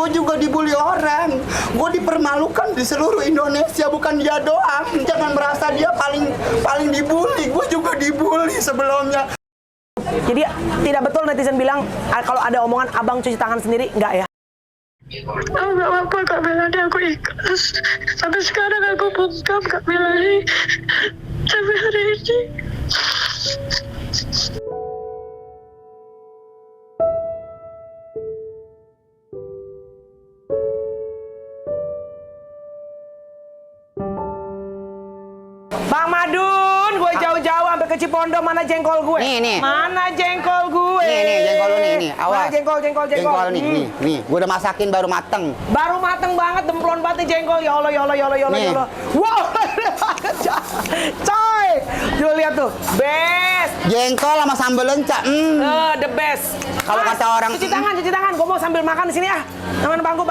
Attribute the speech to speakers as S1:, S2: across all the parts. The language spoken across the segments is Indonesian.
S1: Gue juga dibully orang. Gue dipermalukan di seluruh Indonesia, bukan dia doang. Jangan merasa dia paling dibully. Gue juga dibully sebelumnya.
S2: Jadi tidak betul netizen bilang kalau ada omongan abang cuci tangan sendiri, enggak ya?
S3: Oh, gak apa-apa Kak Melani, aku ikhlas. Sampai sekarang aku bungkam Kak Melani. Sampai hari ini.
S2: Bang Madun, gue jauh-jauh sampai ke Cipondo, mana jengkol gue?
S1: Nih.
S2: Mana jengkol gue?
S1: Nih, jengkol lu nih, awas.
S2: Mana jengkol.
S1: Jengkol nih. Gue udah masakin baru mateng.
S2: Baru mateng banget, demplon banget nih jengkol. Ya Allah.
S1: Nih.
S2: Wow, coy. Lu lihat tuh, best.
S1: Jengkol sama sambal lenca.
S2: The best.
S1: Kalau
S2: Mas,
S1: kata orang,
S2: cuci tangan. Gue mau sambil makan di sini ah. Namanya bangku.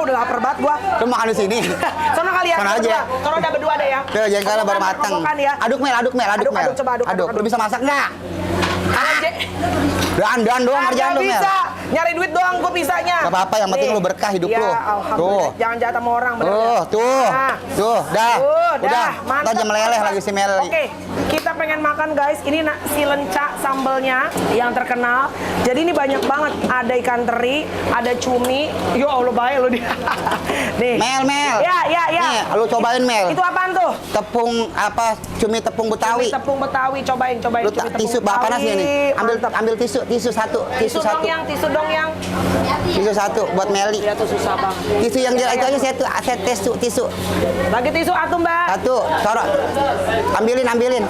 S2: Udah lapar banget gua.
S1: lu makan di sini.
S2: Sono kali ya.
S1: Sono aja.
S2: Sono udah berdua deh ya.
S1: Tuh, jengkolnya baru mateng.
S2: Kokokan ya.
S1: Aduk Mel.
S2: Coba aduk.
S1: Lu bisa masak nggak?
S2: Kalau
S1: Dan doang kerjaan lu, Mel.
S2: bisa. Nyari duit doang gue bisanya.
S1: Gak apa-apa, yang penting
S2: Nih.
S1: lu berkah hidup
S2: Ya,
S1: lu.
S2: alhamdulillah.
S1: Tuh.
S2: Jangan jahat sama orang, bener.
S1: Tuh.
S2: Nah.
S1: Dah. Udah,
S2: mantap.
S1: kita jam meleleh lagi si Mel.
S2: Oke, kita pengen makan guys. Ini si lenca sambelnya yang terkenal. Jadi ini banyak banget. Ada ikan teri, ada cumi. Yo Allah baik lu dia. Nih.
S1: Mel.
S2: Ya.
S1: Nih, lu cobain Mel.
S2: Itu apaan tuh?
S1: Cumi tepung Betawi.
S2: Cumi tepung Betawi. Cobain.
S1: Lu
S2: Cumi tepung
S1: tisu panas nih.
S2: Mantap.
S1: Ambil tisu satu.
S2: Tisu dong yang.
S1: Tisu satu buat Meli.
S2: Dia tuh susah bang.
S1: Tisu yang itu aja saya tisu.
S2: Bagi tisu atuh mbak.
S1: Satu, sorot. Ambilin.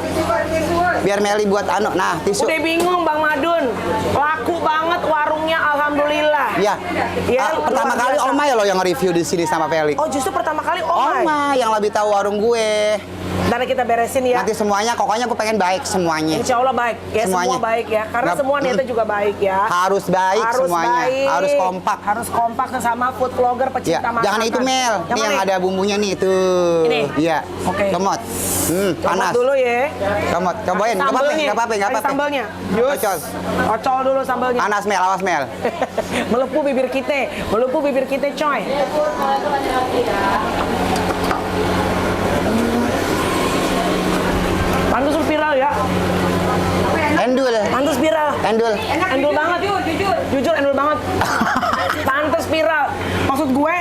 S1: Biar Meli buat Nah, tisu.
S2: Udah bingung Bang Madun. Laku banget warungnya alhamdulillah.
S1: Iya.
S2: Ya,
S1: Pertama kali Oma ya lo yang nge-review di sini sama Felix.
S2: Oh, justru pertama kali Oma.
S1: Oma yang lebih tahu warung gue.
S2: Nanti kita beresin ya.
S1: Nanti semuanya, pokoknya gue pengen baik semuanya.
S2: Insya Allah baik. Ya
S1: Semuanya.
S2: semua baik ya. Karena
S1: Nggak-
S2: semua niatnya juga baik ya.
S1: Harus baik semuanya.
S2: Baik.
S1: Harus kompak.
S2: Harus kompak sama food vlogger
S1: Ya,
S2: pecinta masakan.
S1: jangan itu Mel. Ini yang
S2: mana?
S1: ada bumbunya nih itu.
S2: Ini?
S1: Iya.
S2: Oke.
S1: Kemot.
S2: Coba
S1: Panas.
S2: dulu ya.
S1: Kemot. Cobain. Enggak apa-apa.
S2: Ada sambalnya.
S1: Ocol.
S2: Ocol dulu sambalnya.
S1: Panas Mel, awas Mel.
S2: Melepuh bibir kita coy. Pantus viral ya.
S1: Endul.
S2: Pantes viral. Endul banget. Jujur endul banget. Pantes viral. Maksud gue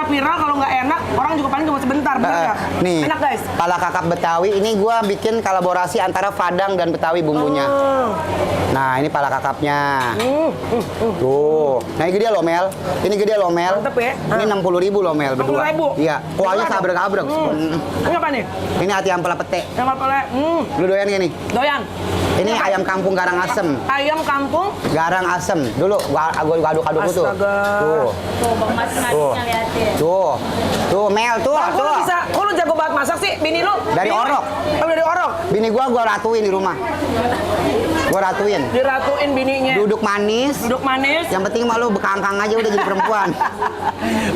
S2: viral kalau nggak enak orang juga paling cuma sebentar, bener nggak?
S1: Nih,
S2: Enak guys.
S1: pala kakap Betawi ini gua bikin kolaborasi antara Padang dan Betawi bumbunya. Nah, ini pala kakapnya. Tuh. Nah, ini gede loh, Mel.
S2: Mantep ya.
S1: Ini 60.000 loh, Mel, berdua.
S2: 60.000?
S1: Iya. Kuahnya kabrek-kabrek.
S2: Ini apa nih?
S1: Ini hati ampela pete.
S2: Yang apa?
S1: Lu doyan gini?
S2: Doyan.
S1: Ini ayam kampung garang asem.
S2: Ayam kampung.
S1: Garang asem. Dulu gua aduk-aduk tuh.
S2: Astaga.
S1: Tuh.
S4: Tuh, Bang Mas ngasihnya liatin.
S1: Tuh, Mel, tuh.
S2: Kok lu bisa? Kok lu jago banget masak sih? Bini lu?
S1: Dari
S2: Bini lu?
S1: Orok.
S2: Oh, dari Orok.
S1: Bini gua ratuin di rumah.
S2: Diratuin bininya.
S1: Duduk manis.
S2: Duduk manis.
S1: Yang penting malu bekangkang aja udah jadi perempuan.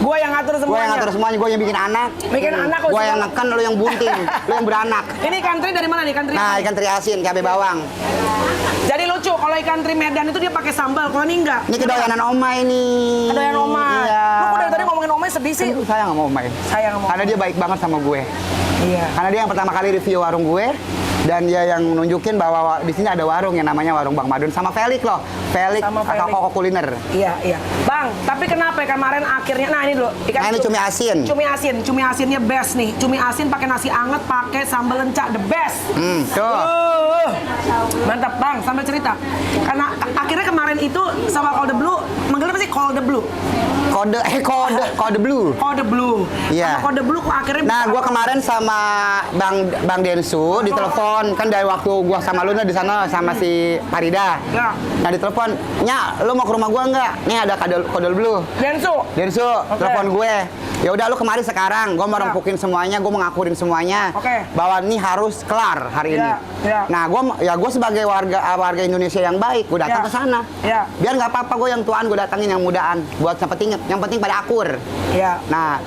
S2: Gua yang ngatur semuanya.
S1: Gue yang ngatur semuanya, gue yang bikin anak.
S2: Bikin anak lu
S1: Gue yang
S2: semua.
S1: neken, lu yang bunting, lu yang beranak.
S2: Ini ikan teri dari mana nih? Ikan teri?
S1: Nah, ikan teri asin, cabai bawang.
S2: Jadi lucu, kalau ikan teri Medan itu dia pakai sambal, kalau ini enggak.
S1: Ini kedoyanan Oma ini.
S2: Kedoyan Oma.
S1: Iya.
S2: Lu kok dari tadi ngomongin Oma sedih sih?
S1: Aduh, sayang sama Oma ini.
S2: Sayang sama Oma.
S1: Karena dia baik banget sama gue.
S2: Iya.
S1: Karena dia yang pertama kali review warung gue. Dan dia yang nunjukin bahwa di sini ada warung yang namanya Warung Bang Madun sama Felix loh. Felix
S2: Sama
S1: kakak
S2: Felix.
S1: koko kuliner.
S2: Iya. Bang, tapi kenapa ya kemarin akhirnya, nah ini dulu.
S1: Nah, ini cumi asin.
S2: Cumi asinnya best nih. Cumi asin pakai nasi anget, pakai sambal lenca, the best.
S1: Tuh.
S2: Mantap Bang, sambil cerita. Karena akhirnya kemarin itu sama Call the Blue, manggilnya apa sih? Call the Blue.
S1: Kode blue.
S2: Call the Blue.
S1: Iya.
S2: Sama Call the Blue kok akhirnya
S1: Nah, gua kemarin sama Bang Densu ditelepon kan dari waktu gua sama lu di sana sama si Farida.
S2: Ya.
S1: Nah, ditelepon, "Nya, lu mau ke rumah gua enggak? Nih ada kode blue."
S2: Densu.
S1: Densu, telepon gue. Ya udah lu kemari sekarang, gua mau
S2: Ya.
S1: rempukin semuanya, gua mau ngakurin semuanya.
S2: Oke.
S1: Bahwa ini harus kelar hari ini.
S2: Ya.
S1: Nah, gua sebagai warga Indonesia yang baik, gua datang
S2: Ya.
S1: ke sana.
S2: Ya.
S1: Biar nggak apa-apa, gue yang tuaan gue datangin yang mudaan buat dapat inget yang penting pada akur.
S2: Iya.
S1: Nah,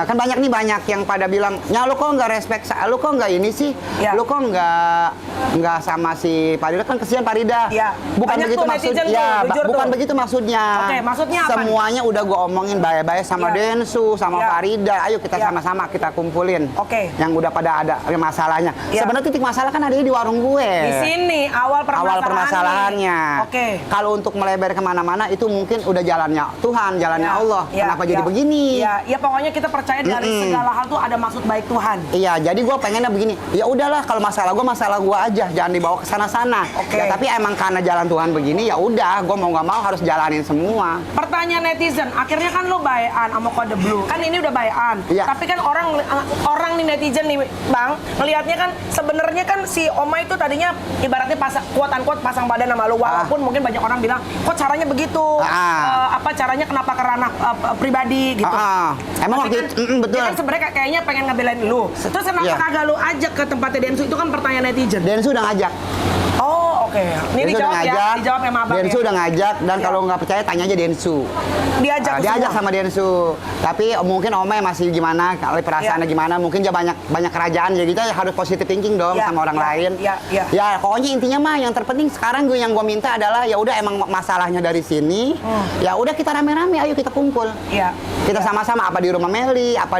S1: kan banyak yang pada bilang, "Ya lu kok nggak respect, lu kok nggak ini sih?
S2: Iya.
S1: Lu kok nggak sama si Farida, kan kesian Farida."
S2: Iya.
S1: Bukan
S2: Banyak
S1: begitu
S2: tuh
S1: maksudnya.
S2: netizen tuh, jujur
S1: Bukan
S2: tuh.
S1: begitu maksudnya.
S2: Oke, maksudnya apa nih?
S1: Semuanya udah gue omongin baik-baik sama
S2: Iya.
S1: Densu, sama
S2: Iya.
S1: Farida. Ayo kita
S2: Iya.
S1: sama-sama kita kumpulin.
S2: Oke.
S1: Yang udah pada ada masalahnya.
S2: Iya.
S1: Sebenarnya titik masalah kan adanya di warung gue.
S2: Di sini awal
S1: Permasalahannya.
S2: Oke.
S1: Kalau untuk melebar kemana-mana itu mungkin udah jalannya Tuhan, jalannya
S2: Ya,
S1: Allah.
S2: ya,
S1: Kenapa jadi
S2: ya.
S1: begini?
S2: Ya pokoknya kita percaya dari segala hal tuh ada maksud baik Tuhan.
S1: Iya, jadi gue pengennya begini. Ya udahlah, kalau masalah gue aja, jangan dibawa ke sana-sana.
S2: Oke.
S1: Ya, tapi emang karena jalan Tuhan begini, ya udah, gue mau nggak mau harus jalanin semua.
S2: Pertanyaan netizen, akhirnya kan lo bayan sama Kode Blue. Kan ini udah bayan.
S1: Iya.
S2: Tapi kan orang nih netizen nih, Bang, ngelihatnya kan sebenarnya kan si Oma itu tadinya ibaratnya quote-unquote pasang badan sama lo, walaupun mungkin banyak orang bilang, "Kok caranya begitu?" Apa caranya kenapa ke ranah pribadi gitu.
S1: Emang
S2: Tapi
S1: waktu
S2: kan,
S1: itu, betul.
S2: dia kan sebenarnya kayaknya pengen ngebelain lu. Terus kenapa
S1: Iya.
S2: kagak lu ajak ke tempatnya Densu? Itu kan pertanyaan netizen.
S1: Densu udah ngajak.
S2: Oh, oke. Ini
S1: Densu
S2: dijawab ya. Dijawab sama Abang
S1: Densu
S2: ya.
S1: udah ngajak, dan
S2: Iya.
S1: kalau nggak percaya tanya aja Densu.
S2: Diajak tuh
S1: Diajak
S2: semua.
S1: sama Densu. Tapi mungkin Oma masih gimana, kalau perasaannya
S2: Iya.
S1: gimana, mungkin dia banyak kerajaan, jadi kita harus positive thinking dong
S2: Iya,
S1: sama orang
S2: iya,
S1: lain.
S2: iya, iya.
S1: Ya, pokoknya intinya mah yang terpenting sekarang yang gue minta adalah ya udah emang masalahnya dari sini. Ya udah kita rame-rame, ayo kita kumpul.
S2: Iya.
S1: Kita sama-sama, apa di rumah Meli, apa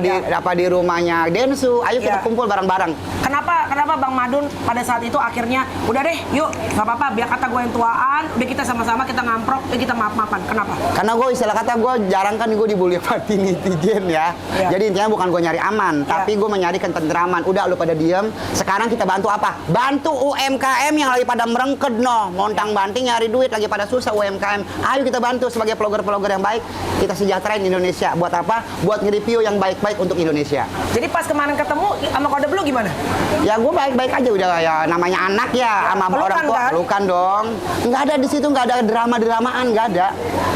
S1: di rumahnya Densu, ayo kita
S2: Iya.
S1: kumpul bareng-bareng.
S2: Kenapa Bang Madun pada saat itu akhirnya udah deh, yuk nggak apa-apa, biar kata gue yang tuaan, udah kita sama-sama kita ngamprok, kita maaf-maafan. Kenapa?
S1: Karena gue istilah kata gue jarang kan gue dibully sama netizen ya.
S2: Iya.
S1: Jadi intinya bukan gue nyari aman, tapi gue mencari ketentraman. Udah lu pada diem, sekarang kita bantu apa? Bantu UMKM yang lagi pada merengket noh, montang-banting nyari duit lagi pada susah UMKM. Ayo kita bantu sebagai vlogger-vlogger yang baik, kita sejahterain Indonesia. Buat apa? Buat nge-review yang baik-baik untuk Indonesia.
S2: Jadi pas kemarin ketemu sama Kode Blue gimana?
S1: Ya gue baik-baik aja udah, ya namanya anak ya, sama
S2: pelukan
S1: orang tua
S2: kan?
S1: pelukan dong. Nggak ada di situ, nggak ada drama-dramaan, nggak ada.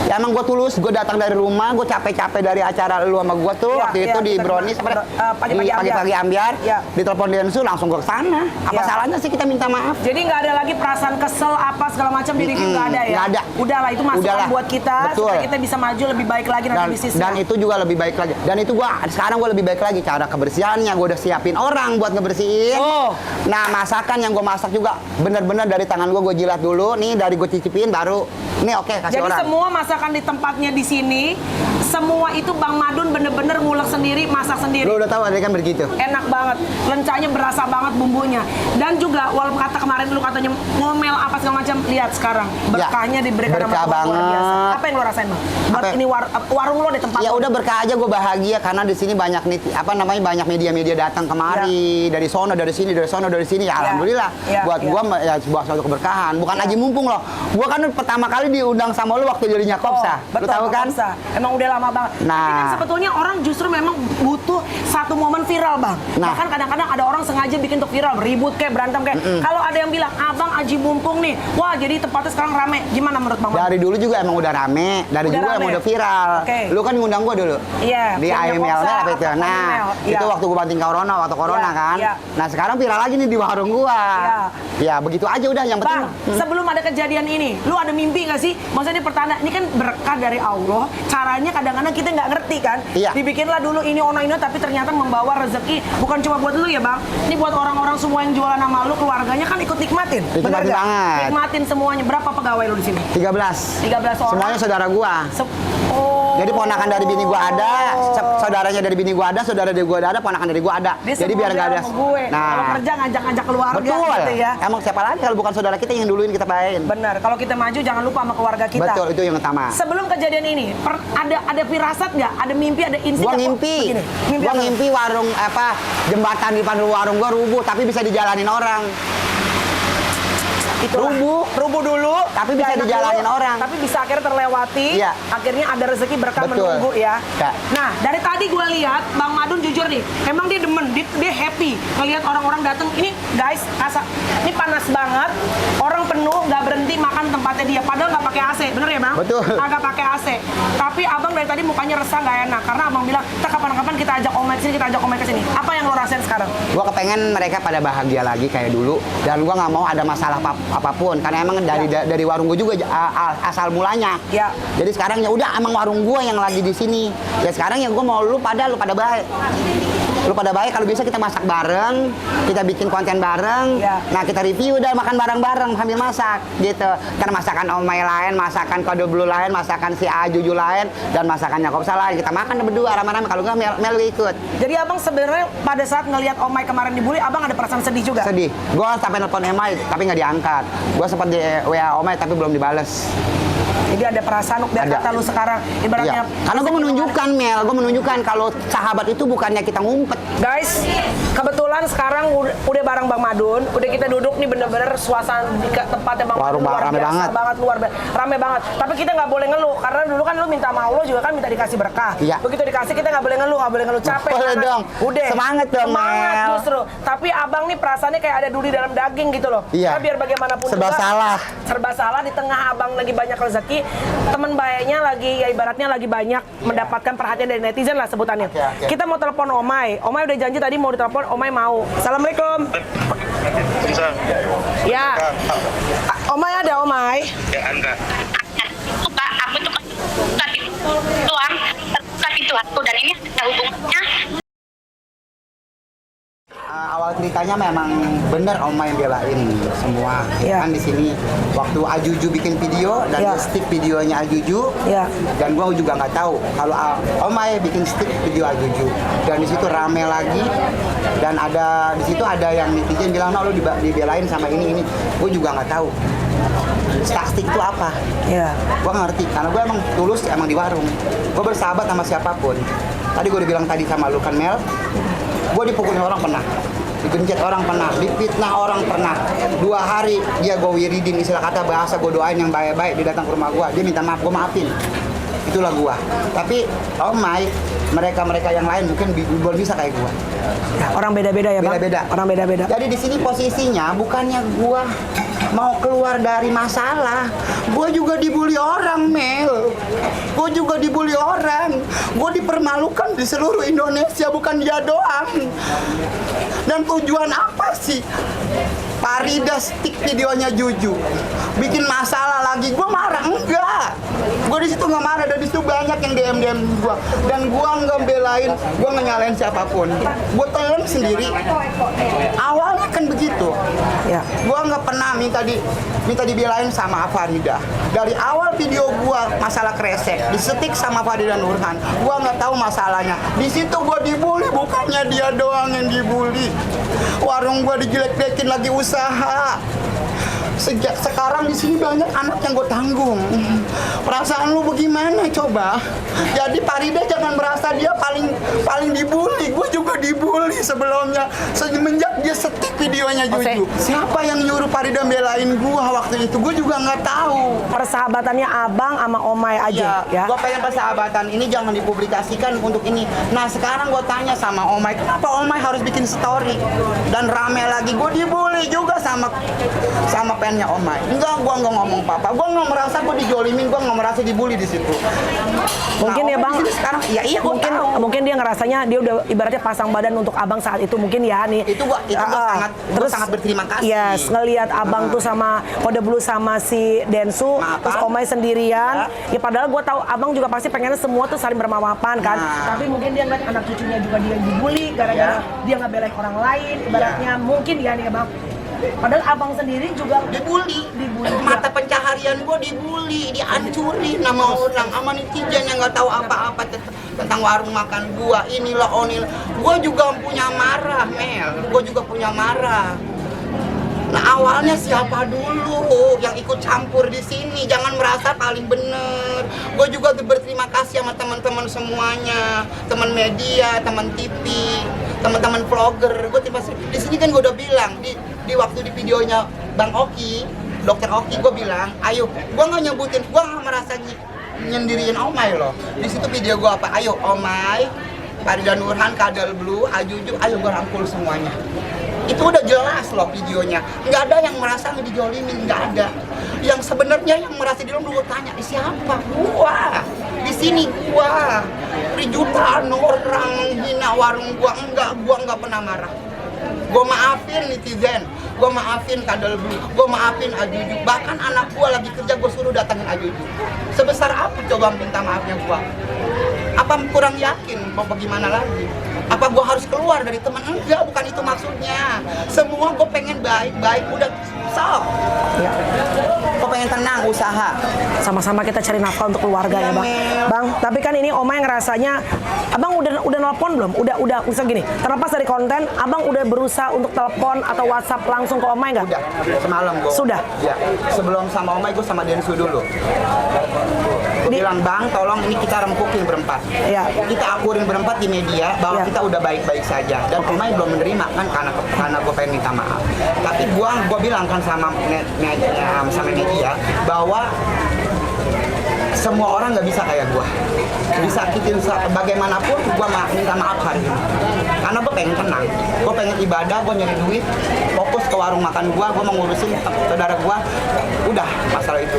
S1: Ya emang gue tulus, gue datang dari rumah, gue capek-capek dari acara lu sama gue tuh
S2: Iya,
S1: waktu
S2: iya,
S1: itu di
S2: kita
S1: Brownies,
S2: kenal.
S1: di
S2: Pagi-pagi
S1: pagi-pagi Ambiar,
S2: Iya.
S1: ditelepon Densu langsung gue kesana. Apa
S2: Iya.
S1: salahnya sih kita minta maaf?
S2: Jadi nggak ada lagi perasaan kesel apa segala macam di review, nggak ada ya?
S1: nggak ada.
S2: Udahlah, itu masukan
S1: Udahlah.
S2: buat kita
S1: Betul.
S2: supaya kita bisa maju lebih baik lagi nanti bisnisnya.
S1: Dan itu juga lebih baik lagi. Dan itu sekarang gue lebih baik lagi cara kebersihannya. Gue udah siapin orang buat ngebersihin.
S2: Oh.
S1: Nah, masakan yang gue masak juga bener-bener dari tangan gue jilat dulu. Nih dari gue cicipin baru. Nih oke, kasih
S2: Jadi
S1: orang.
S2: semua masakan di tempatnya di sini, semua itu Bang Madun bener-bener ngulek sendiri, masak sendiri.
S1: Lu udah tahu ada kan begitu.
S2: Enak banget, lencanya berasa banget bumbunya. Dan juga walaupun kata kemarin lu katanya ngomel apa segala macam, lihat sekarang berkahnya diberikan
S1: berkah
S2: sama Tuhan luar biasa.
S1: banget.
S2: Apa yang lu rasain Bang? Buat
S1: Apa?
S2: ini warung lu di tempat
S1: Ya
S2: lu.
S1: udah berkah aja, gue bahagia karena di sini banyak banyak media-media datang kemari dari sono, dari sini, dari sono, dari sini. Ya alhamdulillah.
S2: Ya,
S1: Buat
S2: ya.
S1: gue ya sebuah suatu keberkahan. Bukan
S2: Ya.
S1: aji mumpung loh. Gue kan pertama kali diundang sama lu waktu jadi Nyakopsa. Lu
S2: betul,
S1: tahu kan?
S2: Kopsa. Emang udah lama banget.
S1: Nah.
S2: Tapi kan sebetulnya orang justru memang butuh satu momen viral, Bang.
S1: Nah.
S2: Bahkan kadang-kadang ada orang sengaja bikin untuk viral, ribut kayak berantem kayak. Kalau ada yang bilang, "Abang aji mumpung nih." Wah, jadi tempatnya sekarang rame. Gimana menurut Bang?
S1: Dari dulu juga emang udah rame, dari
S2: Udah
S1: juga
S2: rame.
S1: emang udah viral.
S2: Oke.
S1: Lu kan ngundang gua dulu.
S2: Iya,
S1: Di
S2: punya
S1: AML
S2: Kopsa,
S1: apa itu?
S2: apa
S1: Nah,
S2: AML, iya.
S1: itu waktu gua banting waktu corona
S2: Iya,
S1: kan.
S2: iya.
S1: Nah, sekarang viral lagi nih di warung gua.
S2: Iya.
S1: Ya, begitu aja udah yang penting.
S2: Bang, sebelum ada kejadian ini, lu ada mimpi nggak sih? Maksudnya ini pertanda, ini kan berkah dari Allah. Caranya kadang-kadang kita nggak ngerti kan?
S1: Iya.
S2: Dibikinlah dulu ini ono tapi ternyata membawa rezeki bukan cuma buat lu ya Bang. Ini buat orang-orang semua yang jualan sama lu, keluarganya kan ikut nikmatin.
S1: Nikmatin
S2: Bener nggak?
S1: banget.
S2: Nikmatin semuanya. Berapa pegawai lu di sini?
S1: 13.
S2: 13 orang.
S1: Semuanya saudara gua.
S2: Oh.
S1: Jadi ponakan dari bini gua ada, saudaranya dari bini gua ada, saudara dari gua ada, ponakan dari gua ada.
S2: Dia
S1: Jadi biar nggak ada.
S2: sama gue. Kalau kerja ngajak-ngajak keluarga
S1: betul.
S2: gitu ya.
S1: Emang siapa lagi kalau bukan saudara kita yang duluin kita bayain.
S2: Benar. Kalau kita maju jangan lupa sama keluarga kita.
S1: Betul, itu yang utama.
S2: Sebelum kejadian ini, ada firasat nggak? Ada mimpi, ada insting?
S1: Gua
S2: nggak?
S1: ngimpi.
S2: Begini, mimpi
S1: Gua
S2: apa?
S1: ngimpi warung jembatan di depan warung gua rubuh tapi bisa dijalanin orang.
S2: Itulah. Rubuh dulu,
S1: Tapi bisa
S2: nggak enak
S1: dijalanin
S2: dulu,
S1: orang.
S2: Tapi bisa akhirnya terlewati.
S1: Iya.
S2: Akhirnya ada rezeki berkah
S1: Betul.
S2: menunggu ya.
S1: Ya.
S2: Nah, dari tadi gue lihat Bang Madun jujur nih, emang dia demen, dia happy ngelihat orang-orang datang. Ini guys, ini panas banget, orang penuh, nggak berhenti makan tempatnya dia. Padahal nggak pakai AC, bener ya Bang?
S1: Betul.
S2: Nggak pakai AC. Tapi Abang dari tadi mukanya resah nggak enak karena Abang bilang, kita kapan-kapan kita ajak Omel sini, kita ajak Omel ke sini. Apa yang lo rasain sekarang?
S1: Gua kepengen mereka pada bahagia lagi kayak dulu dan gua nggak mau ada masalah apapun karena emang dari warung gue juga asal mulanya.
S2: Ya.
S1: Jadi sekarang ya udah emang warung gue yang lagi di sini. Ya sekarang ya gue mau lu pada baik. Lu pada baik kalau bisa kita masak bareng, kita bikin konten bareng.
S2: Ya.
S1: Nah, kita review dan makan bareng-bareng sambil masak gitu. Karena masakan Omai lain, masakan Kode Blue lain, masakan si Ajuju lain dan masakan Yakobsa lain. Kita makan berdua rame-rame kalau nggak Mel ikut.
S2: Jadi abang sebenarnya pada saat ngelihat Omai kemarin dibully, abang ada perasaan sedih juga?
S1: Sedih. Gue sampai nelpon Omai tapi nggak diangkat. Gue sempat di WA Omai tapi belum dibales.
S2: Jadi ada perasaan biar
S1: Ada.
S2: kata lu sekarang ibaratnya.
S1: Iya. Karena gue menunjukkan Mel, gue menunjukkan kalau sahabat itu bukannya kita ngumpet.
S2: Guys, kebetulan sekarang udah bareng Bang Madun, udah kita duduk nih bener-bener suasana di tempatnya Bang
S1: Warung
S2: Madun luar
S1: rame
S2: biasa
S1: banget.
S2: rame banget. Tapi kita nggak boleh ngeluh karena dulu kan lu minta sama Allah juga kan minta dikasih berkah.
S1: Iya.
S2: Begitu dikasih kita nggak boleh ngeluh capek.
S1: Boleh
S2: kan?
S1: dong.
S2: Udah.
S1: Semangat dong,
S2: Semangat
S1: Mel.
S2: justru. Tapi abang nih perasaannya kayak ada duri dalam daging gitu loh.
S1: Iya.
S2: Karena biar bagaimanapun
S1: Serba
S2: juga,
S1: salah.
S2: serba salah di tengah abang lagi banyak rezeki, teman baiknya lagi ya ibaratnya lagi banyak mendapatkan perhatian dari netizen lah sebutannya.
S1: Oke.
S2: Kita mau telepon Omai. Omai udah janji tadi mau ditelepon, Omai mau. Assalamualaikum.
S5: Bisa.
S2: Ya. Omai ada Omai.
S5: Ya enggak.
S6: Pak, aku tuh buka pintu aku dan ini ada hubungannya.
S1: Awal ceritanya memang bener Oma yang belain semua.
S2: Iya.
S1: Kan di sini waktu Ajuju bikin video dan
S2: Iya.
S1: stick videonya Ajuju.
S2: Iya.
S1: Dan gua juga nggak tahu kalau Oma bikin stick video Ajuju. Dan di situ rame lagi dan ada di situ ada yang netizen bilang, "No, lu dibelain sama ini." Gua juga nggak tahu. Stick itu apa?
S2: Iya.
S1: Gua nggak ngerti karena gua emang tulus emang di warung. Gua bersahabat sama siapapun. Tadi gua udah bilang tadi sama lu kan Mel, gua dipukulin orang pernah, digencet orang pernah, difitnah orang pernah. 2 hari dia gue wiridin istilah kata bahasa gue doain yang baik-baik, dia datang ke rumah gue, dia minta maaf, gue maafin. Itulah gua. Tapi Omai, mereka yang lain mungkin belum bisa kayak gua.
S2: Ya, orang beda-beda ya, Bang.
S1: Beda-beda.
S2: Orang beda-beda.
S1: Jadi di sini posisinya bukannya gua mau keluar dari masalah, gua juga dibully orang, Mel. Gua juga dibully orang. Gua dipermalukan di seluruh Indonesia, bukan dia doang. Dan tujuan apa sih? Farida stick videonya Juju, bikin masalah lagi. Gua marah enggak? Gua di situ nggak marah, dan di situ banyak yang DM gua, dan gua nggak belain, gua nggak nyalain siapapun. Gua telan sendiri. Awalnya kan begitu.
S2: Ya.
S1: Gua nggak pernah minta dibelain sama Farida. Dari awal video gua masalah kresek, disetik sama Farida Nurhan. Gua nggak tahu masalahnya. Di situ gua dibully, bukannya dia doang yang dibully. Warung gua dijelek-jelekin lagi usaha. Sejak sekarang di sini banyak anak yang gue tanggung. Perasaan lu bagaimana coba? Jadi Farida jangan merasa dia paling dibully. Gue juga dibully sebelumnya. Semenjak dia setik videonya Juju. Siapa yang nyuruh Farida belain gue waktu itu? Gue juga nggak tahu.
S2: Persahabatannya Abang sama Omai aja ya.
S1: Gue pengen persahabatan ini jangan dipublikasikan untuk ini. Nah sekarang gue tanya sama Omai, kenapa Omai harus bikin story dan rame lagi? Gue dibully juga sama pennya Omai. Enggak, gue nggak ngomong apa-apa. Gue nggak merasa gue dijolimin, gue nggak merasa dibully di situ.
S2: Mungkin
S1: Nah,
S2: ya
S1: Omai
S2: Bang.
S1: di sini sekarang, iya gua tahu.
S2: Mungkin dia ngerasanya dia udah ibaratnya pasang badan untuk Abang saat itu mungkin ya nih.
S1: Itu gua sangat berterima kasih.
S2: Yes, ngelihat Abang tuh sama Kode Blue sama si Densu,
S1: Maafan.
S2: terus Omai sendirian. Ya padahal gue tahu Abang juga pasti pengennya semua tuh saling bermaafan kan.
S1: Nah.
S2: Tapi mungkin dia ngeliat anak cucunya juga dia dibully gara-gara dia nggak belain orang lain. Ibaratnya mungkin ya nih Bang. Padahal Abang sendiri juga
S1: Dibully. Mata pencaharian gue dibully, dihancurin nama orang, sama netizen yang nggak tahu apa-apa tentang warung makan gua. Inilah onil. Gua juga punya marah, Mel. Gua juga punya marah. Nah awalnya siapa dulu yang ikut campur di sini? Jangan merasa paling bener. Gue juga berterima kasih sama teman-teman semuanya, teman media, teman TV, teman-teman vlogger. Gue di sini kan gue udah bilang di waktu di videonya Bang Oki, Dokter Oki, gue bilang, ayo, gue nggak nyebutin, gue nggak merasa nyendiriin Omai loh. Di situ video gue apa? Ayo Omai, Farida Nurhan, Kode Blue, Ajuju, ayo gue rangkul semuanya. Itu udah jelas loh videonya. Nggak ada yang merasa dijolimin, nggak ada. Yang sebenarnya yang merasa di dalam gue tanya, siapa? Gua. Di sini gua. Jutaan orang hina warung gua nggak pernah marah. Gue maafin netizen, gue maafin Kadal Blue, gue maafin Ajuju. Bahkan anak gue lagi kerja gue suruh datangin Ajuju. Sebesar apa coba minta maafnya gue? Apa kurang yakin? Mau bagaimana lagi? Apa gue harus keluar dari teman? Enggak, bukan itu maksudnya. Semua gue pengen baik-baik, udah stop.
S2: Ya.
S1: Gue pengen tenang, usaha.
S2: Sama-sama kita cari nafkah untuk keluarga ya, Bang. Bang, tapi kan ini Omay ngerasanya, Abang udah nelpon belum? Udah bisa gini. Terlepas dari konten, Abang udah berusaha untuk telepon atau WhatsApp langsung ke Omay nggak?
S1: Udah, semalam gue.
S2: Sudah?
S1: Ya, sebelum sama Omay gue sama Densu dulu. Gue bilang, Bang, tolong ini kita rempukin berempat.
S2: Ya.
S1: Kita akurin berempat di media bahwa
S2: Ya.
S1: kita udah baik-baik saja. Dan Omay belum menerima kan karena gue pengen minta maaf. Tapi gue bilang kan sama media bahwa semua orang nggak bisa kayak gue. Disakitin bagaimanapun gue minta maaf hari ini. Karena gue pengen tenang, gue pengen ibadah, gue nyari duit, fokus ke warung makan gue mau ngurusin saudara gue, udah masalah itu.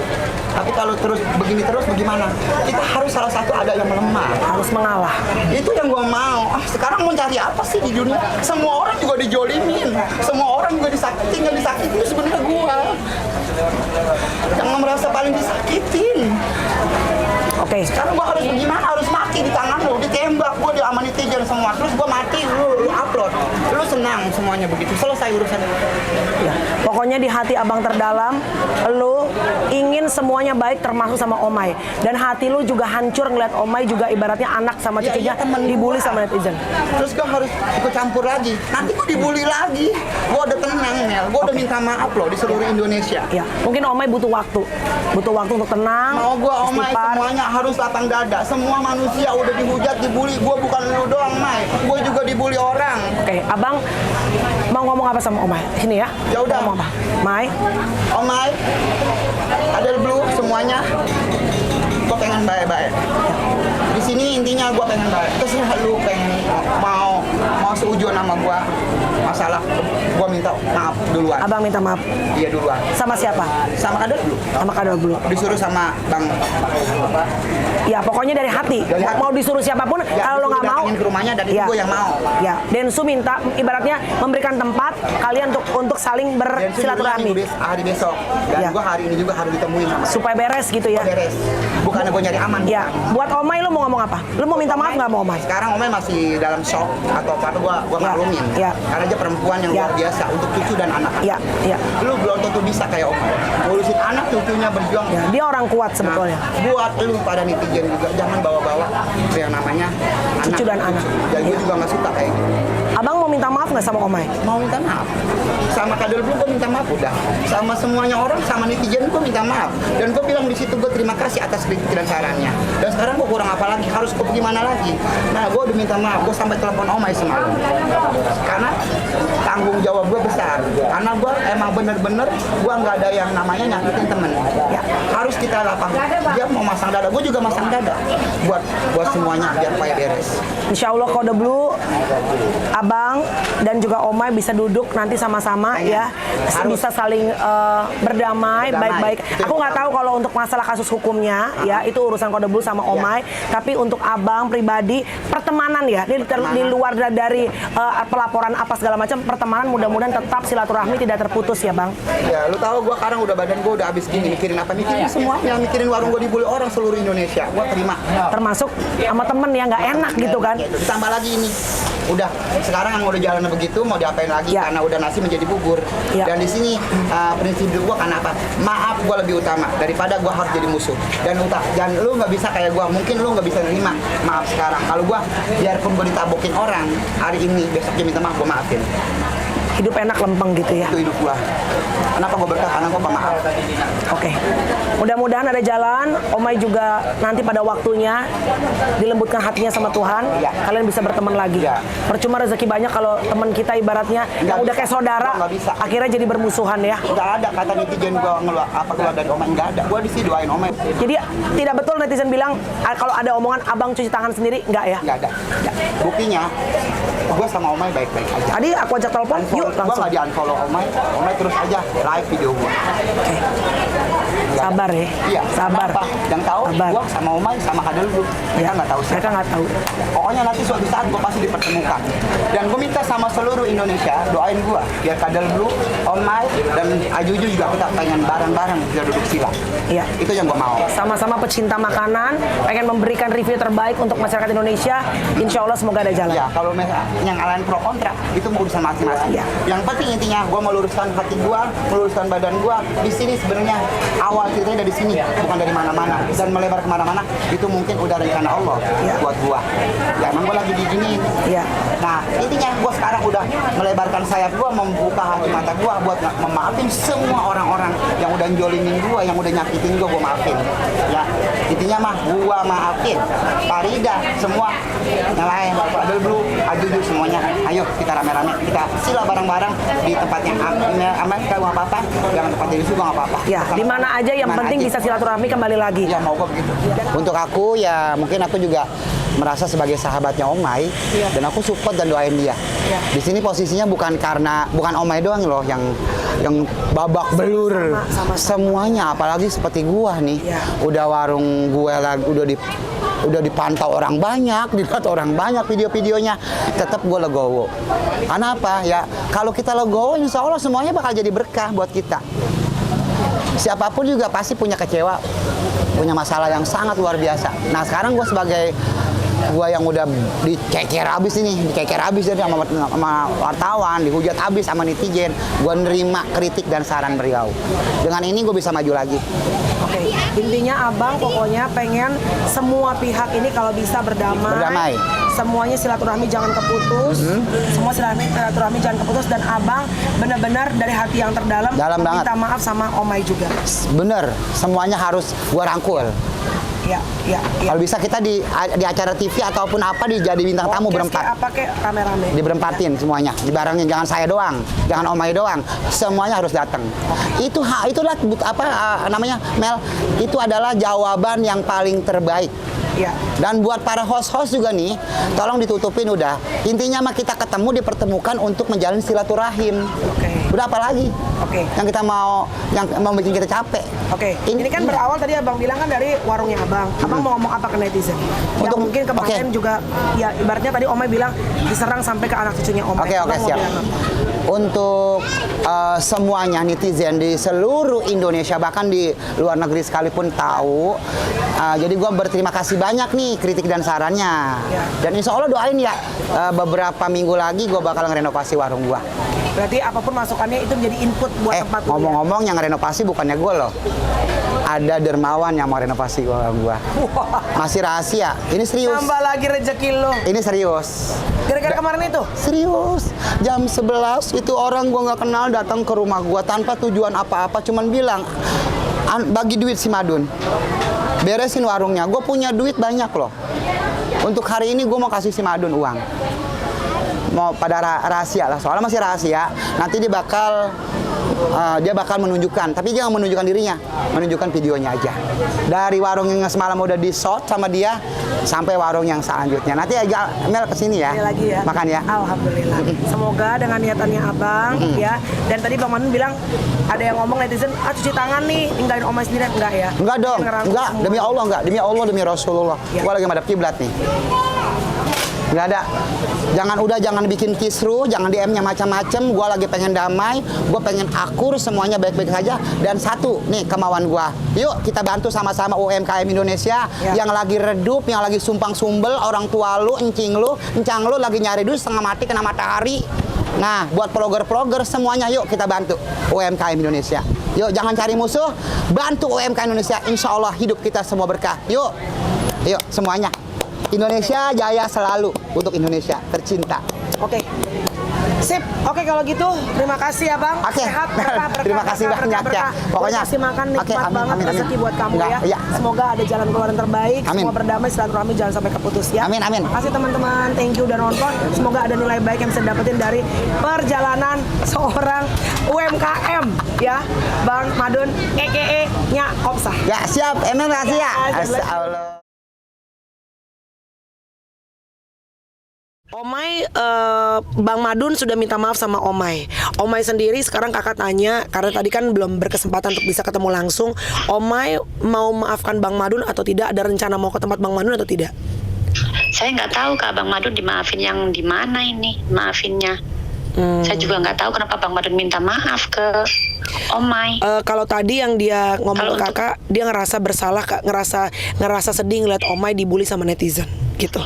S1: Tapi kalau terus begini terus bagaimana? Kita harus salah satu ada yang melemah.
S2: Harus mengalah.
S1: Itu yang gue mau. Sekarang mau cari apa sih di dunia? Semua orang juga dijolimin, semua orang juga disakitin, yang disakitin itu sebenarnya gue. Jangan merasa paling disakitin.
S2: Oke.
S1: Sekarang gua harus gimana? Harus mati di tangan lu, ditembak gua di aman netizen semua. Terus gua mati, lu upload. Lu senang semuanya begitu. Selesai urusan.
S2: Ya. Pokoknya di hati Abang terdalam, lu ingin semuanya baik termasuk sama Omay. Dan hati lu juga hancur ngeliat Omay juga ibaratnya anak sama
S1: Ya,
S2: cucunya
S1: iya, temen
S2: dibully
S1: gua.
S2: sama netizen.
S1: Terus gua harus ikut campur lagi. Nanti gua dibully lagi. Gua udah tenang, Mel. Gua udah minta maaf loh di seluruh Indonesia.
S2: Ya, mungkin Omay butuh waktu untuk tenang.
S1: Mau gua Omay
S2: istighfar.
S1: semuanya harus lapang dada. Semua manusia udah dihujat, dibully. Gua bukan lu doang, Mai. Gua juga dibully orang.
S2: Oke, Abang mau ngomong apa sama Omay? Sini ya.
S1: Ya udah.
S2: Ngomong apa? Mai,
S1: Omay, Kadal Blue semuanya. Gua pengen baik-baik. Di sini intinya gua pengen baik. Terserah lu pengen mau seujuan sama gua. Masalah gua minta maaf duluan.
S2: Abang minta maaf.
S1: Iya duluan.
S2: Sama siapa?
S1: Sama Kadal Blue.
S2: Sama Kadal Blue.
S1: Disuruh sama Bang.
S2: Ya, pokoknya dari hati.
S1: Dari hati.
S2: Mau disuruh siapapun,
S1: Ya,
S2: kalau lo nggak mau,
S1: datengin ke rumahnya dan itu gua yang mau.
S2: Ya, Densu minta ibaratnya memberikan tempat kalian untuk saling
S1: Dan
S2: bersilaturahmi
S1: hari besok. Dan
S2: Ya.
S1: gua hari ini juga harus ditemuin sama
S2: supaya beres gitu ya.
S1: beres. Bukannya gua nyari aman.
S2: Ya, buat Omay lo mau ngomong apa? Lo mau minta maaf nggak mau Omay?
S1: Sekarang Omay masih dalam shock atau apa gua
S2: Ya,
S1: maklumin.
S2: ya.
S1: Karena dia perempuan yang
S2: Ya.
S1: luar biasa untuk cucu dan anak.
S2: Ya, ya.
S1: Lu belum tentu bisa kayak Omay. Ngurusin anak cucunya berjuang.
S2: Ya, dia orang kuat
S1: Nah,
S2: sebetulnya.
S1: buat lu pada netizen juga jangan bawa-bawa yang namanya
S2: Cucu dan anak.
S1: Dan gue
S2: Iya.
S1: juga nggak suka kayak gitu.
S2: Abang mau minta maaf nggak sama Omay?
S1: Mau minta maaf sama Kadal Blue gue minta maaf udah, sama semuanya orang, sama netizen gue minta maaf, dan gue bilang di situ gue terima kasih atas kritik dan sarannya. Dan sekarang gue kurang apa lagi, harus gue gimana lagi? Nah gue udah minta maaf, gue sampai telepon Omay semalam karena tanggung jawab gue besar, karena gue emang bener-bener gue nggak ada yang namanya nyakitin temen. Ya, harus kita lapang. Dia mau masang dada, gue juga masang dada buat semuanya biar supaya beres.
S2: Insya Allah Kode Blue, Abang dan juga Omay bisa duduk nanti sama-sama ya,
S1: Harus.
S2: bisa saling berdamai, baik-baik.
S1: Itu
S2: Aku
S1: yang
S2: nggak tahu kalau untuk masalah kasus hukumnya ya, itu urusan Kode Blue sama Omay. Tapi untuk Abang pribadi, pertemanan ya, di luar dari pelaporan apa segala macam, pertemanan mudah-mudahan tetap silaturahmi tidak terputus ya Bang.
S1: Ya, lu tahu gue sekarang udah badan gue udah habis gini, mikirin apa? Mikirin semuanya, mikirin warung gue dibully orang seluruh Indonesia. Gue terima.
S2: Termasuk sama temen yang nggak enak gitu kan.
S1: Ditambah lagi ini, udah sekarang yang udah jalan begitu mau diapain lagi?
S2: Ya.
S1: Karena udah nasi menjadi bubur.
S2: Ya.
S1: Dan di sini prinsip hidup gue karena apa? Maaf gue lebih utama daripada gue harus jadi musuh. Dan lu nggak bisa kayak gue, mungkin lu nggak bisa nerima maaf sekarang. Kalau gue, biarpun gue ditabokin orang hari ini, besok dia minta maaf, gue maafin.
S2: Hidup enak lempeng gitu ya.
S1: Itu hidup gue. Kenapa gue berkah? Karena gue pemaaf.
S2: Oke, mudah-mudahan ada jalan. Omay juga nanti pada waktunya dilembutkan hatinya sama Tuhan.
S1: Ya.
S2: Kalian bisa berteman lagi.
S1: Ya.
S2: Percuma rezeki banyak kalau teman kita ibaratnya yang udah kayak saudara,
S1: Nggak bisa.
S2: akhirnya jadi bermusuhan ya.
S1: Nggak ada kata netizen gue keluar dari Omay, nggak ada. Gue di sini doain Omay.
S2: Jadi tidak betul netizen bilang kalau ada omongan abang cuci tangan sendiri, nggak ya?
S1: Nggak ada. Buktinya, gue sama Omay baik-baik aja.
S2: Tadi aku ajak telepon, yuk
S1: Gua
S2: langsung.
S1: nggak di-unfollow Omai terus aja live video gua.
S2: Oke. Sabar ya.
S1: Iya,
S2: Sabar.
S1: kenapa? Yang tahu
S2: Sabar.
S1: gua sama Omai sama Kadel dulu. Mereka nggak tahu siapa.
S2: Mereka nggak tahu.
S1: Pokoknya nanti suatu saat gue pasti dipertemukan. Dan gue minta sama seluruh Indonesia doain gue biar Kadel Blue, Omai, dan Ajuju juga kita pengen bareng-bareng bisa duduk sila.
S2: Iya.
S1: Itu yang gue mau.
S2: Sama-sama pecinta makanan, pengen memberikan review terbaik untuk masyarakat Indonesia. Insya Allah semoga ada jalan.
S1: Ya, kalau misalnya yang lain pro kontra itu urusan masing-masing.
S2: Iya.
S1: Yang penting intinya gue meluruskan hati gue, meluruskan badan gue. Di sini sebenarnya awal ceritanya dari sini, bukan dari mana-mana. Dan melebar kemana-mana itu mungkin udah rencana Allah buat gue. Ya emang gue lagi diginiin.
S2: Iya.
S1: Nah intinya gue sekarang udah melebarkan sayap gue, membuka hati mata gue buat memaafin semua orang-orang yang udah jolimin gue, yang udah nyakitin gue maafin. Ya intinya mah gue maafin. Farida semua yang lain, Kadel Blue, Ajuju semuanya. Ayo kita rame-rame, kita sila bareng-bareng di tempat yang aman, gak apa-apa. Jangan tempat ini juga gak apa-apa.
S2: Ya, di mana aja yang
S1: Dimana
S2: penting
S1: aja.
S2: bisa silaturahmi kembali lagi.
S1: Ya mau gue begitu. Untuk aku ya mungkin aku juga merasa sebagai sahabatnya Omai dan aku support dan doain dia. Di sini posisinya bukan Omai doang loh yang babak belur.
S2: Sama-sama.
S1: Semuanya apalagi seperti gua nih. Udah warung gue lagi udah dipantau orang banyak, dilihat orang banyak video-videonya, tetap gue legowo. Karena apa? Ya kalau kita legowo insya Allah semuanya bakal jadi berkah buat kita. Siapapun juga pasti punya kecewa, punya masalah yang sangat luar biasa. Nah sekarang gue sebagai yang udah dikeker abis jadi sama wartawan, dihujat abis sama netizen, gue nerima kritik dan saran beliau. Dengan ini gue bisa maju lagi.
S2: Oke, intinya abang pokoknya pengen semua pihak ini kalau bisa berdamai. Semuanya silaturahmi jangan keputus. Semua silaturahmi jangan keputus dan abang benar-benar dari hati yang terdalam
S1: banget.
S2: minta maaf sama Omai juga.
S1: Bener, semuanya harus gue rangkul.
S2: Ya.
S1: Kalau bisa kita di acara TV ataupun apa jadi bintang tamu berempat.
S2: Apa kek rame-rame.
S1: Diberempatin semuanya, dibarengin, jangan saya doang, jangan Omai doang, semuanya harus datang. Itulah namanya Mel, itu adalah jawaban yang paling terbaik.
S2: Ya.
S1: Dan buat para host-host juga nih, tolong ditutupin udah. Intinya mah kita ketemu dipertemukan untuk menjalin silaturahim.
S2: Oke.
S1: Udah apa lagi?
S2: Oke.
S1: Yang mau bikin kita capek.
S2: Oke. Ini kan berawal tadi abang bilang kan dari warungnya abang. Abang mau ngomong apa ke netizen? Yang mungkin kemarin juga ya ibaratnya tadi Omai bilang diserang sampai ke anak cucunya Omai.
S1: Oke,
S2: Abang mau
S1: siap.
S2: bilang apa?
S1: Untuk semuanya netizen di seluruh Indonesia bahkan di luar negeri sekalipun tahu. Jadi gue berterima kasih banyak nih kritik dan sarannya. Dan insya Allah doain ya beberapa minggu lagi gue bakal ngerenovasi warung gue.
S2: Berarti apapun masukannya itu menjadi input buat tempat lu ya?
S1: Ngomong-ngomong yang renovasi bukannya gue loh. Ada dermawan yang mau renovasi warung gue. Masih rahasia. Ini serius.
S2: Nambah lagi rezeki lo.
S1: Ini serius.
S2: Gara-gara kemarin itu?
S1: Serius. Jam 11 itu orang gue nggak kenal datang ke rumah gue tanpa tujuan apa-apa. Cuman bilang, bagi duit si Madun. Beresin warungnya. Gue punya duit banyak loh. Untuk hari ini gue mau kasih si Madun uang. Mau pada rahasia lah, soalnya masih rahasia. Nanti dia bakal menunjukkan, tapi dia nggak menunjukkan dirinya, menunjukkan videonya aja. Dari warung yang semalam udah di shot sama dia, sampai warung yang selanjutnya. Nanti aja Mel kesini ya,
S2: lagi ya.
S1: makan ya.
S2: Alhamdulillah. Semoga dengan niatannya abang ya. Dan tadi Bang Madun bilang ada yang ngomong netizen, cuci tangan nih, tinggalin Omai sendiri enggak ya?
S1: Enggak dong, enggak. Demi Allah enggak, demi Allah demi Rasulullah. Gua lagi madhab kiblat nih. Nggak ada. Jangan bikin kisruh, jangan DM-nya macam-macam. Gue lagi pengen damai, gue pengen akur, semuanya baik-baik saja. Dan satu, nih kemauan gue. Yuk kita bantu sama-sama UMKM Indonesia yang lagi redup, yang lagi sumpang-sumbel, orang tua lu, encang lu lagi nyari duit setengah mati kena matahari. Nah, buat vlogger-vlogger semuanya yuk kita bantu UMKM Indonesia. Yuk jangan cari musuh, bantu UMKM Indonesia. Insya Allah hidup kita semua berkah. Yuk semuanya. Indonesia jaya selalu untuk Indonesia tercinta.
S2: Oke. Sip. Oke kalau gitu terima kasih ya Bang.
S1: Oke.
S2: Sehat, berkah,
S1: Terima kasih banyak ya.
S2: Pokoknya kasih makan nikmat banget rezeki buat kamu ya. Semoga ada jalan keluar yang terbaik.
S1: Amin.
S2: Semua berdamai, silaturahmi jangan sampai keputus ya.
S1: Amin.
S2: Terima kasih teman-teman. Thank you udah nonton. Semoga ada nilai baik yang bisa dapetin dari perjalanan seorang UMKM ya. Bang Madun nya Opsah.
S1: Ya siap. Terima kasih ya.
S2: Ya,
S1: Allah.
S2: Omai, Bang Madun sudah minta maaf sama Omai. Omai sendiri sekarang kakak tanya, karena tadi kan belum berkesempatan untuk bisa ketemu langsung. Omai mau maafkan Bang Madun atau tidak? Ada rencana mau ke tempat Bang Madun atau tidak?
S6: Saya nggak tahu Kak Bang Madun dimaafin yang di mana ini maafinnya. Saya juga nggak tahu kenapa Bang Madun minta maaf ke Omai.
S2: Kalau tadi yang dia ngomong ke kakak, dia ngerasa bersalah, Kak, ngerasa sedih ngeliat Omai dibully sama netizen, gitu.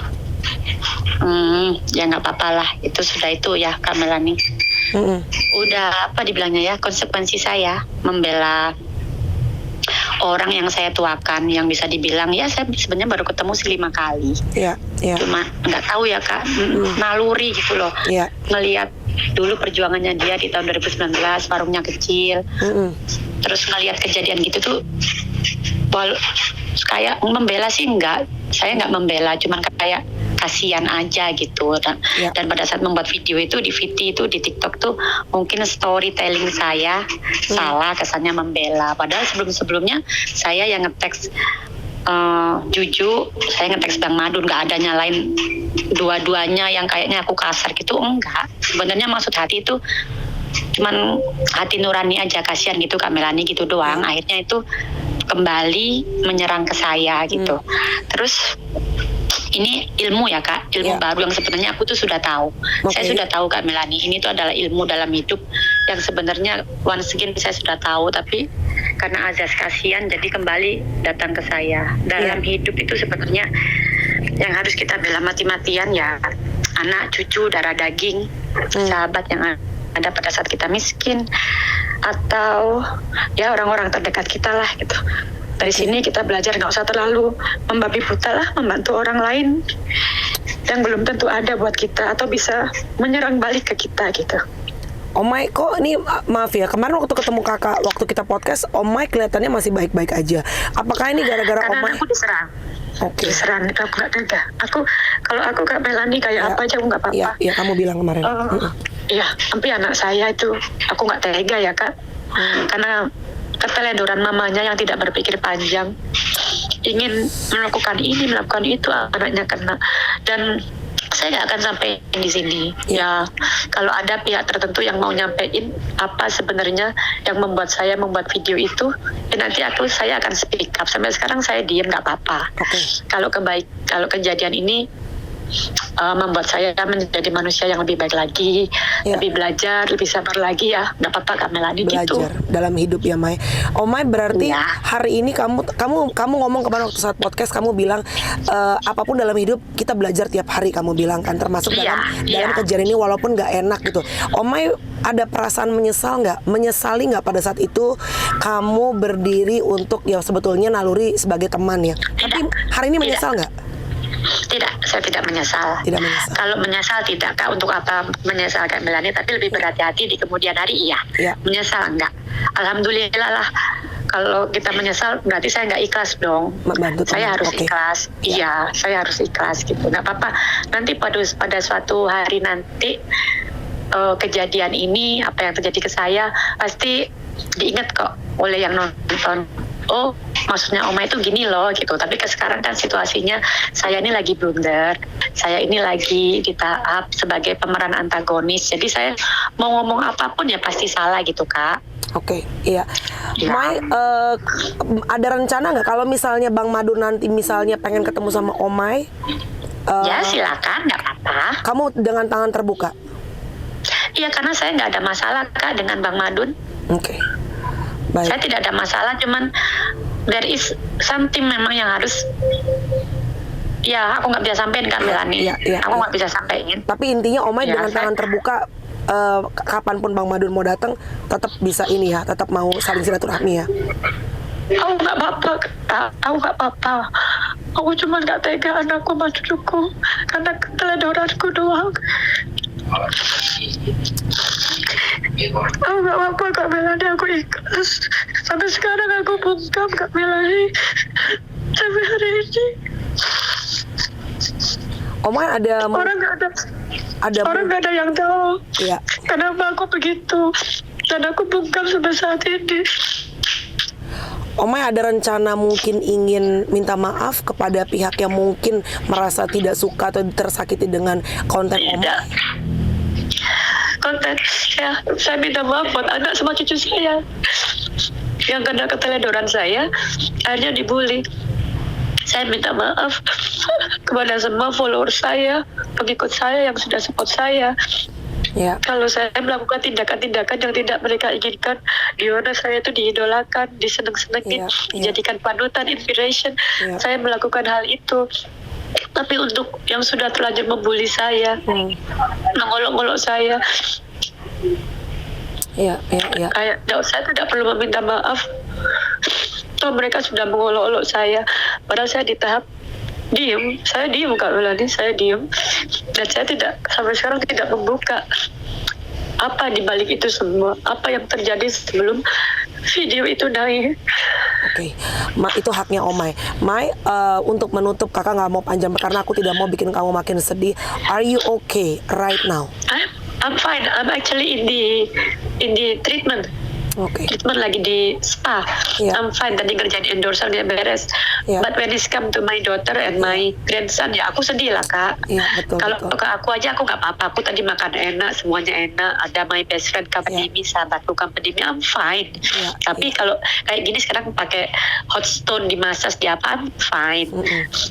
S6: Ya nggak apa-apa lah, itu sudah itu ya Kak Melani. Udah apa dibilangnya ya, konsekuensi saya membela orang yang saya tuakan, yang bisa dibilang ya saya sebenarnya baru ketemu 5 kali.
S2: Iya.
S6: Cuma nggak tahu ya Kak, naluri gitu loh.
S2: Iya.
S6: Ngelihat dulu perjuangannya dia di tahun 2019, warungnya kecil. Terus ngelihat kejadian gitu tuh, kayak membela sih enggak. Saya nggak membela, cuman kayak kasihan aja gitu. Dan pada saat membuat video itu di TikTok tuh mungkin storytelling saya salah, kesannya membela. Padahal sebelumnya saya yang nge-text Juju, saya nge-text Bang Madun, nggak ada nyalain dua-duanya yang kayaknya aku kasar gitu, enggak. Sebenarnya maksud hati itu cuman hati nurani aja, kasihan gitu Kak Melani gitu doang. Akhirnya itu kembali menyerang ke saya gitu. Terus ini ilmu ya Kak, ilmu baru yang sebenarnya aku tuh sudah tahu. Saya sudah tahu Kak Melani, ini tuh adalah ilmu dalam hidup yang sebenarnya once again saya sudah tahu, tapi karena azas kasihan jadi kembali datang ke saya. Dalam hidup itu sebenarnya yang harus kita bela mati-matian ya anak, cucu, darah daging, sahabat yang ada pada saat kita miskin, atau ya orang-orang terdekat kita lah gitu. Dari sini kita belajar nggak usah terlalu membabi buta lah, membantu orang lain yang belum tentu ada buat kita atau bisa menyerang balik ke kita gitu.
S2: Omai, kok ini maaf ya, kemarin waktu ketemu kakak, waktu kita podcast, Omai kelihatannya masih baik-baik aja. Apakah ini gara-gara
S6: Karena
S2: Omai?
S6: aku diserang.
S2: Oke.
S6: Diserang itu aku nggak tega. Kalau aku Kak Melani kayak apa aja aku nggak apa-apa.
S2: Iya, kamu bilang kemarin.
S6: Iya, tapi anak saya itu aku nggak tega ya Kak, karena keteledoran mamanya yang tidak berpikir panjang, ingin melakukan ini, melakukan itu, anaknya kena. Dan saya nggak akan sampai di sini. Ya, kalau ada pihak tertentu yang mau nyampein apa sebenarnya yang membuat saya membuat video itu, ya nanti saya akan speak up. Sampai sekarang saya diem, nggak apa-apa. Kalau kejadian ini membuat saya menjadi manusia yang lebih baik lagi, lebih belajar, lebih sabar lagi ya. Nggak apa-apa Kak Melani gitu.
S2: Belajar dalam hidup ya Mai. Mai berarti hari ini kamu ngomong kemarin waktu saat podcast, kamu bilang apapun dalam hidup kita belajar tiap hari, kamu bilang kan, termasuk dalam kejadian ini walaupun nggak enak gitu. Mai ada perasaan menyesali nggak pada saat itu kamu berdiri untuk ya sebetulnya naluri sebagai teman ya? Tapi hari ini menyesal nggak?
S6: Tidak, saya tidak menyesal.
S2: Tidak menyesal.
S6: Kalau menyesal tidak Kak, untuk apa menyesal Kak Melani, tapi lebih berhati-hati di kemudian hari iya. Menyesal enggak? Alhamdulillah lah. Kalau kita menyesal berarti saya nggak ikhlas dong. Saya harus ikhlas. Iya, saya harus ikhlas gitu. Nggak apa-apa. Nanti pada suatu hari nanti kejadian ini, apa yang terjadi ke saya pasti diingat kok oleh yang nonton. Oh, maksudnya Oma itu gini loh gitu. Tapi sekarang kan situasinya saya ini lagi blunder, saya ini lagi di tahap sebagai pemeran antagonis. Jadi saya mau ngomong apapun ya pasti salah gitu Kak.
S2: Oke, iya. Mai, ada rencana nggak kalau misalnya Bang Madu nanti misalnya pengen ketemu sama Omai?
S6: Ya silakan, nggak apa-apa.
S2: Kamu dengan tangan terbuka?
S6: Iya, karena saya nggak ada masalah Kak dengan Bang Madun.
S2: Oke. Baik.
S6: Saya tidak ada masalah, cuman there is something memang yang harus, ya aku nggak bisa sampein Kak Melani. Aku nggak bisa sampein.
S2: Tapi intinya Omai dengan tangan terbuka, kapanpun Bang Madun mau datang, tetap bisa ini ya, tetap mau saling silaturahmi ya.
S3: Aku nggak apa-apa, aku nggak apa-apa. Aku cuma nggak tega anakku sama cucuku karena keteledoranku doang. Aku nggak apa-apa Kak Melani, aku ikhlas. Sampai sekarang aku bungkam Kak Melani. Sampai hari ini.
S2: Omai ada
S3: orang nggak ada yang tahu.
S2: Iya.
S3: Kenapa aku begitu? Dan aku bungkam sampai saat ini.
S2: Omai ada rencana mungkin ingin minta maaf kepada pihak yang mungkin merasa tidak suka atau tersakiti dengan konten Omai?
S3: Tidak. Konten saya minta maaf buat anak sama cucu saya yang kena keteledoran saya, akhirnya dibully. Saya minta maaf kepada semua follower saya, pengikut saya yang sudah support saya.
S2: Ya.
S3: Kalau saya melakukan tindakan-tindakan yang tidak mereka inginkan, di mana saya itu diidolakan, diseneng-senengin, dijadikan panutan, inspiration, saya melakukan hal itu. Tapi untuk yang sudah terlanjur membuli saya, mengolok-olok saya, kayak saya tidak perlu meminta maaf. Toh mereka sudah mengolok-olok saya, padahal saya di tahap diem. Saya diem Kak Melani, saya diem, dan saya tidak sampai sekarang tidak membuka apa di balik itu semua, apa yang terjadi sebelum video itu naik.
S2: Oke, itu haknya Omai. Mai, untuk menutup, kakak nggak mau panjang karena aku tidak mau bikin kamu makin sedih. Are you okay right now?
S3: I'm fine. I'm actually in the treatment.
S2: Oke.
S3: Treatment lagi di spa. I'm fine. Tadi ngerjain endorser dia beres. But when it's come to my daughter and my grandson, ya aku sedih lah Kak.
S2: Betul.
S3: Kalau ke aku aja aku nggak apa-apa. Aku tadi makan enak, semuanya enak. Ada my best friend Kampedimi, sahabatku Kampedimi, I'm fine. Tapi kalau kayak gini sekarang pakai hot stone dimasas di apa, I'm fine.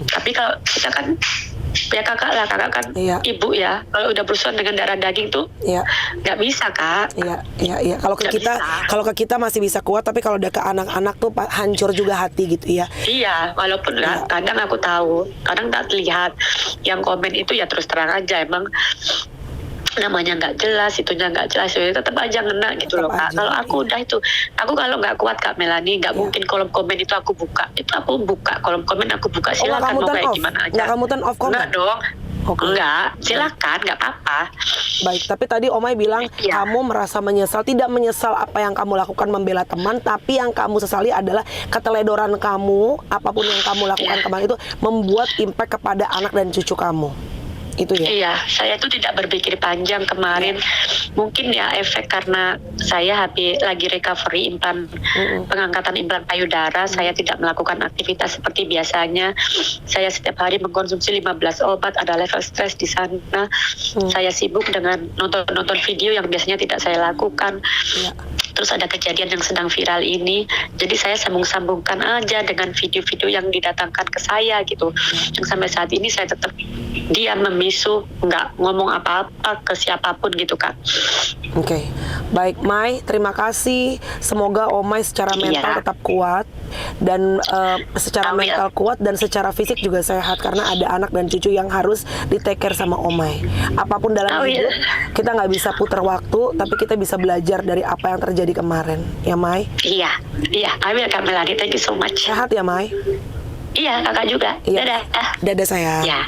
S3: Tapi kalau kita kan ya kakak lah, kakak kan ibu ya. Kalau udah berurusan dengan darah daging tuh nggak bisa Kak.
S2: Iya. Kalau ke kita masih bisa kuat, tapi kalau udah ke anak-anak tuh hancur juga hati gitu ya.
S3: Iya, walaupun kadang aku tahu, kadang tak terlihat yang komen itu ya terus terang aja emang namanya nggak jelas, itunya nggak jelas, tetap aja ngena gitu loh Kak. Kalau aku udah itu, aku kalau nggak kuat Kak Melani, nggak mungkin kolom komen itu aku buka. Itu aku buka kolom komen, aku buka, silakan mau kayak gimana aja.
S2: Nggak kamu turn off komen?
S3: Nggak dong. Enggak, silakan, nggak apa-apa.
S2: Baik, tapi tadi Omai bilang kamu merasa menyesal, tidak menyesal apa yang kamu lakukan membela teman, tapi yang kamu sesali adalah keteledoran kamu, apapun yang kamu lakukan kemarin itu membuat impact kepada anak dan cucu kamu. Itu ya?
S3: Iya, saya tuh tidak berpikir panjang kemarin. Mungkin ya efek karena saya lagi recovery implan, pengangkatan implan payudara. Saya tidak melakukan aktivitas seperti biasanya. Saya setiap hari mengkonsumsi 15 obat, ada level stres di sana. Saya sibuk dengan nonton video yang biasanya tidak saya lakukan. Terus ada kejadian yang sedang viral ini, jadi saya sambung-sambungkan aja dengan video-video yang didatangkan ke saya gitu. Yang sampai saat ini saya tetap diam, memisu, nggak ngomong apa-apa ke siapapun gitu Kak.
S2: Oke. Baik Mai, terima kasih. Semoga Omai secara mental tetap kuat dan secara mental kuat dan secara fisik juga sehat, karena ada anak dan cucu yang harus di take care sama Omai. Apapun dalam hidup, kita nggak bisa putar waktu, tapi kita bisa belajar dari apa yang terjadi kemarin, ya Mai?
S3: Iya, amin Kak Melani, thank you so much.
S2: Sehat ya Mai?
S3: Iya, kakak juga. Dadah.
S2: Dadah sayang.
S3: Ya.